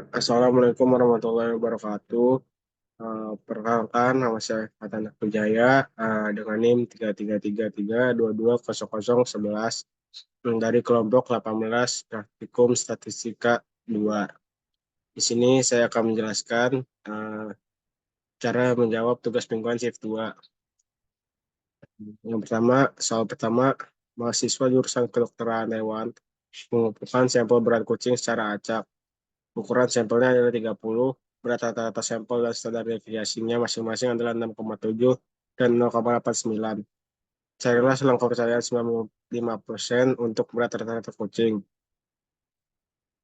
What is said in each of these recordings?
Assalamualaikum warahmatullahi wabarakatuh. Perkenalkan, nama saya Fatan Wijaya dengan NIM 3333220011 dari kelompok 18 Praktikum Statistika 2. Di sini saya akan menjelaskan cara menjawab tugas mingguan shift 2. Yang pertama, soal pertama, mahasiswa jurusan kedokteran hewan mengumpulkan sampel berat kucing secara acak. Ukuran sampelnya adalah 30, berat rata-rata sampel dan standar deviasinya masing-masing adalah 6,7 dan 0,89. Carilah selang kepercayaan 95% untuk berat rata-rata kucing.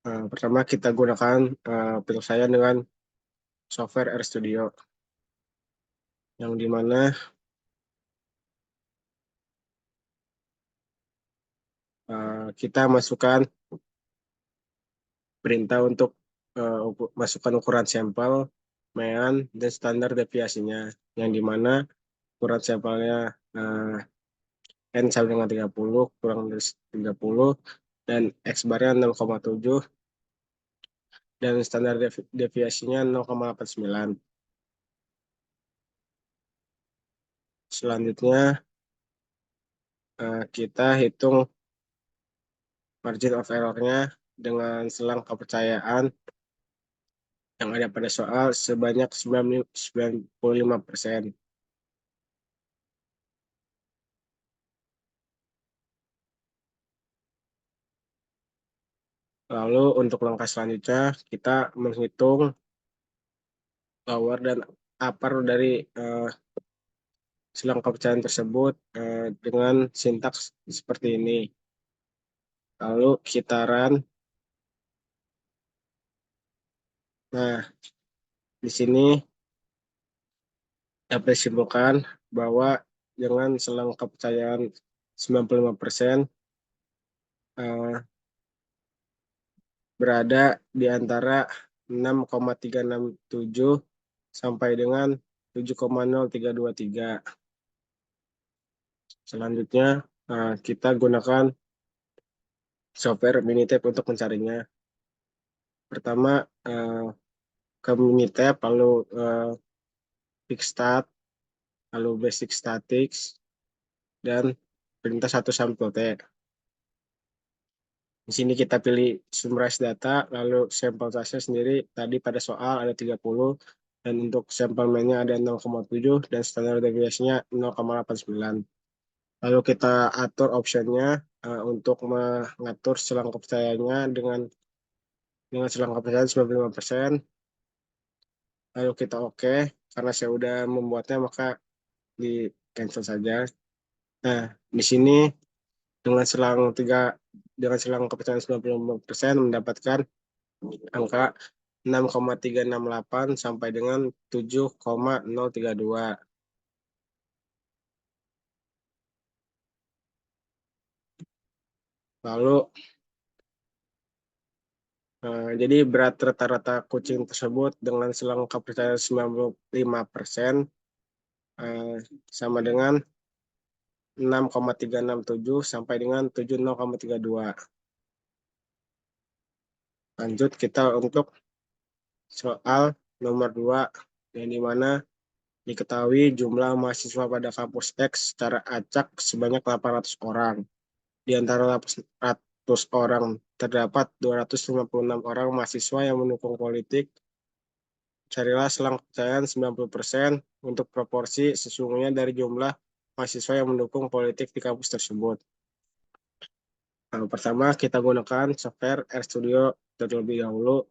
Pertama, kita gunakan penyelesaian dengan software RStudio, yang dimana kita masukkan perintah untuk masukkan ukuran sampel, mean, dan standar deviasinya, yang dimana ukuran sampelnya N sama dengan 30, kurang dari 30, dan X barnya 0,7, dan standar deviasinya 0,89. Selanjutnya, kita hitung margin of error-nya dengan selang kepercayaan yang ada pada soal sebanyak 95%. Lalu untuk langkah selanjutnya, kita menghitung lower dan upper dari selang kepercayaan tersebut dengan sintaks seperti ini. Lalu kita run. Nah, di sini dapat disimpulkan bahwa dengan selang kepercayaan 95% berada di antara 6,367 sampai dengan 7,0323. Selanjutnya, kita gunakan software Minitab untuk mencarinya. Pertama, ke Minitab, lalu Pickstat, lalu Basic Statics, dan perintah satu sampel T. Di sini kita pilih summarize data, lalu sampel size sendiri tadi pada soal ada 30, dan untuk sampel mainnya ada 0,7, dan standar deviasinya 0,89. Lalu kita atur optionnya untuk mengatur selang kepercayaannya dengan selang kepercayaan 95%. Lalu kita oke, karena saya udah membuatnya maka di cancel saja. Nah, di sini dengan selang kepercayaan 95% mendapatkan angka 6,368 sampai dengan 7,032. Lalu jadi berat rata-rata kucing tersebut dengan selang kepercayaan 95% sama dengan 6,367 sampai dengan 70,32. Lanjut kita untuk soal nomor 2, yang dimana diketahui jumlah mahasiswa pada kampus X secara acak sebanyak 800 orang. Di antara 800 orang terdapat 256 orang mahasiswa yang mendukung politik. Carilah selang kepercayaan 90% untuk proporsi sesungguhnya dari jumlah mahasiswa yang mendukung politik di kampus tersebut. Pertama, kita gunakan software RStudio terlebih dahulu,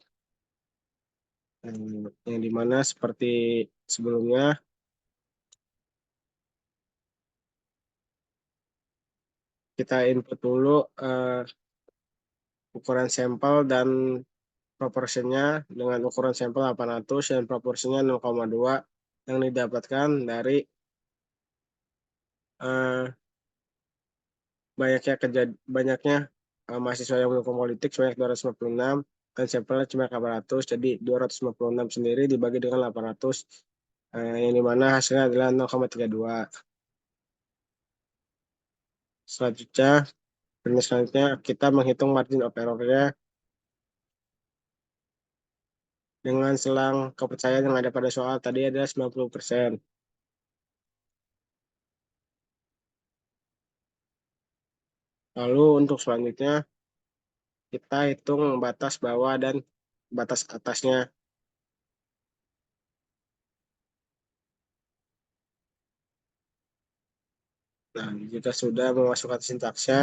yang dimana seperti sebelumnya, kita input dulu ukuran sampel dan proporsinya dengan ukuran sampel 800 dan proporsinya 0,2 yang didapatkan dari uh, banyaknya mahasiswa yang mendukung politik sebanyak 256 dan sampelnya cuma 800, jadi 256 sendiri dibagi dengan 800 yang dimana hasilnya adalah 0,32. Selanjutnya kita menghitung margin of error-nya dengan selang kepercayaan yang ada pada soal tadi adalah 90%. Lalu untuk selanjutnya kita hitung batas bawah dan batas atasnya. Nah, jika sudah memasukkan sintaksnya,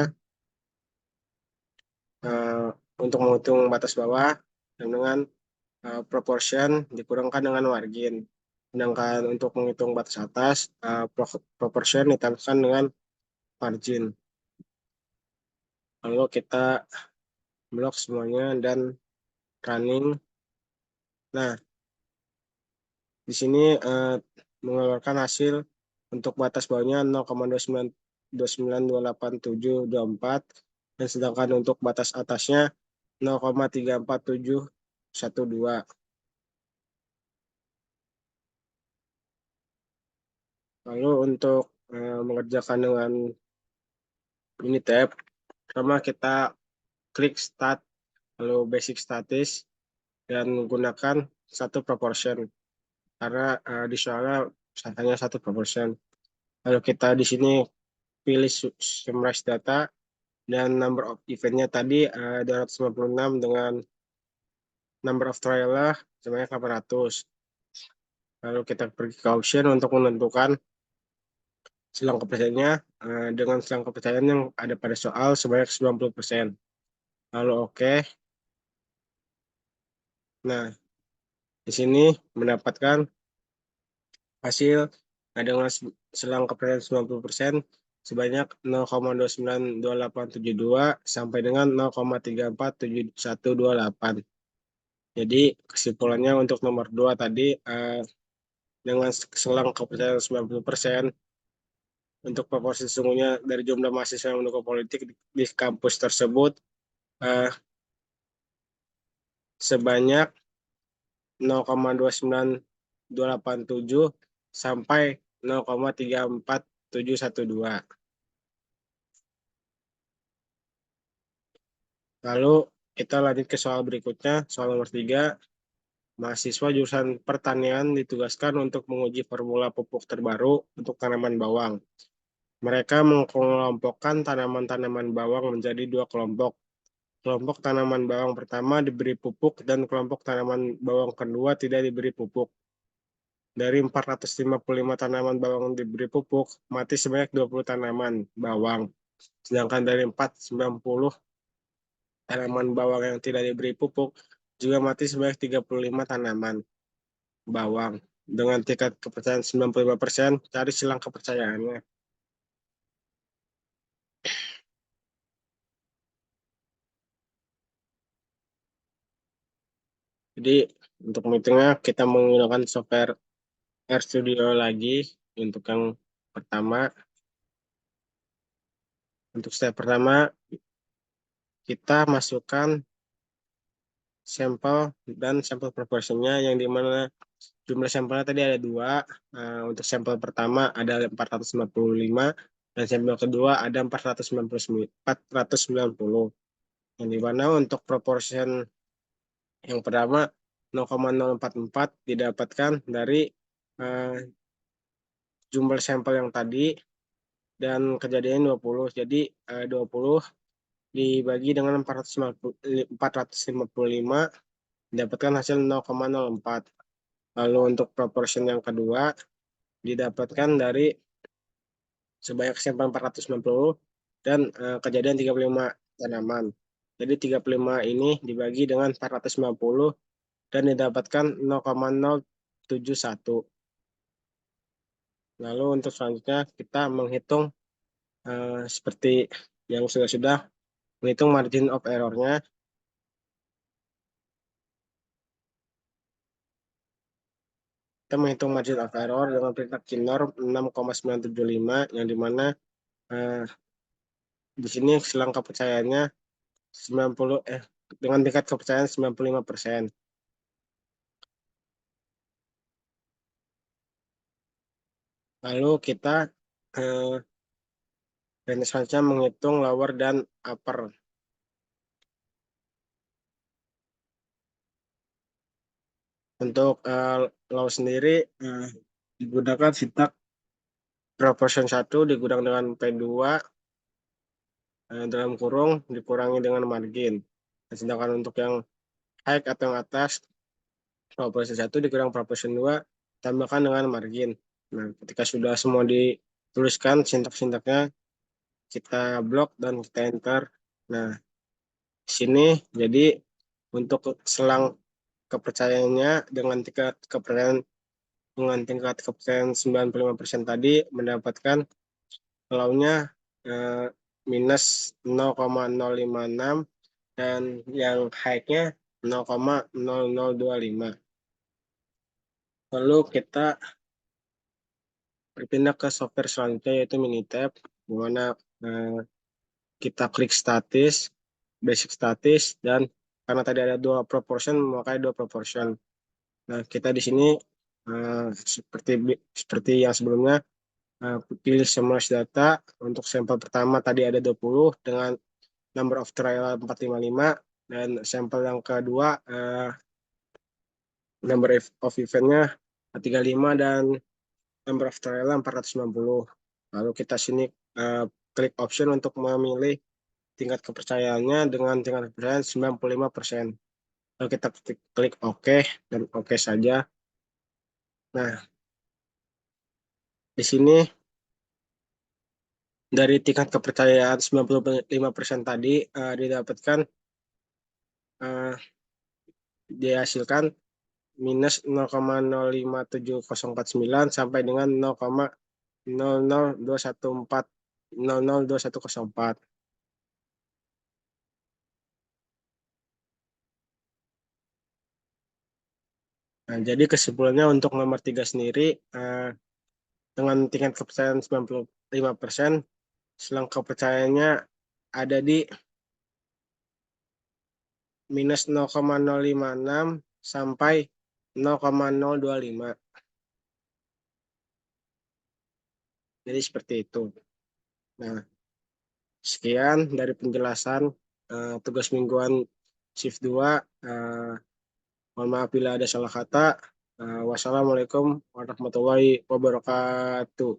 eh, untuk menghitung batas bawah dengan proportion dikurangkan dengan margin. Sedangkan untuk menghitung batas atas, proportion ditambahkan dengan margin. Lalu kita blok semuanya dan running. Nah, di sini mengeluarkan hasil untuk batas bawahnya 0,29298724 dan sedangkan untuk batas atasnya 0,34712. Lalu untuk mengerjakan dengan ini tab, pertama kita klik start lalu basic statis dan gunakan satu proportion karena di soalnya hanya satu proportion. Lalu kita di sini pilih summarize data dan number of eventnya tadi 256 dengan number of trial sebanyak 800. Lalu kita pergi ke option untuk menentukan silang kepercayaannya dengan silang kepercayaan yang ada pada soal sebanyak 90%. Lalu oke. Nah, di sini mendapatkan hasil dengan selang kepercayaan 90% sebanyak 0,29282 sampai dengan 0,347128. Jadi kesimpulannya untuk nomor 2 tadi dengan selang kepercayaan 90% untuk proporsi sesungguhnya dari jumlah mahasiswa yang mendukung politik di kampus tersebut eh, sebanyak 0,29287 sampai 0,34712. Lalu kita lanjut ke soal berikutnya, soal nomor 3. Mahasiswa jurusan pertanian ditugaskan untuk menguji formula pupuk terbaru untuk tanaman bawang. Mereka mengelompokkan tanaman-tanaman bawang menjadi dua kelompok. Kelompok tanaman bawang pertama diberi pupuk dan kelompok tanaman bawang kedua tidak diberi pupuk. Dari 455 tanaman bawang yang diberi pupuk, mati sebanyak 20 tanaman bawang. Sedangkan dari 490 tanaman bawang yang tidak diberi pupuk, juga mati sebanyak 35 tanaman bawang. Dengan tingkat kepercayaan 95%, cari silang kepercayaannya. Jadi untuk menghitungnya kita menggunakan software RStudio lagi untuk yang pertama. Untuk step pertama kita masukkan sampel dan sampel proporsinya yang dimana jumlah sampelnya tadi ada dua. Untuk sampel pertama ada 455 dan sampel kedua ada 490. Yang dimana untuk proportion yang pertama 0,044 didapatkan dari uh, jumlah sampel yang tadi dan kejadian 20. Jadi 20 dibagi dengan 455 didapatkan hasil 0,04. Lalu untuk proportion yang kedua didapatkan dari sebanyak sampel 490 dan kejadian 35 tanaman. Jadi 35 ini dibagi dengan 450 dan didapatkan 0,071. Lalu untuk selanjutnya kita menghitung seperti yang sudah menghitung margin of error-nya. Kita menghitung margin of error dengan perintah KNOR 6,975 yang dimana eh, di sini selang kepercayaannya 90 dengan tingkat kepercayaan 95%. Lalu kita eh, selanjutnya menghitung lower dan upper. Di. Untuk law sendiri digunakan sintak proportion 1 dikurang dengan P2 dalam kurung dikurangi dengan margin. Sedangkan untuk yang high atau yang atas, proportion 1 dikurang proportion 2 tambahkan dengan margin. Nah, ketika sudah semua dituliskan sintak-sintaknya, kita blok dan kita enter. Nah, sini jadi untuk selang kepercayaannya dengan tingkat kepercayaan 95% tadi mendapatkan law-nya eh, minus 0,056 dan yang high-nya 0,0025. Lalu kita berpindah ke software selanjutnya yaitu Minitab, di mana eh, kita klik statis, basic statis, dan karena tadi ada dua proportion, maka dua proportion. Nah, kita di sini seperti yang sebelumnya, pilih summarize data. Untuk sampel pertama tadi ada 20 dengan number of trial 455, dan sampel yang kedua number of event-nya 35 dan number of trial 490. Lalu kita sini klik option untuk memilih tingkat kepercayaannya dengan tingkat kepercayaan 95%. Lalu kita klik OK dan OK saja. Nah, di sini dari tingkat kepercayaan 95% tadi didapatkan dihasilkan minus 0,057049 sampai dengan 0,00214. Nah, jadi kesimpulannya untuk nomor 3 sendiri dengan tingkat kepercayaan 95%, selang kepercayaannya ada di minus 0,056 sampai 0,025. Jadi seperti itu. Nah, sekian dari penjelasan tugas mingguan shift 2. Mohon maaf bila ada salah kata. Wassalamualaikum warahmatullahi wabarakatuh.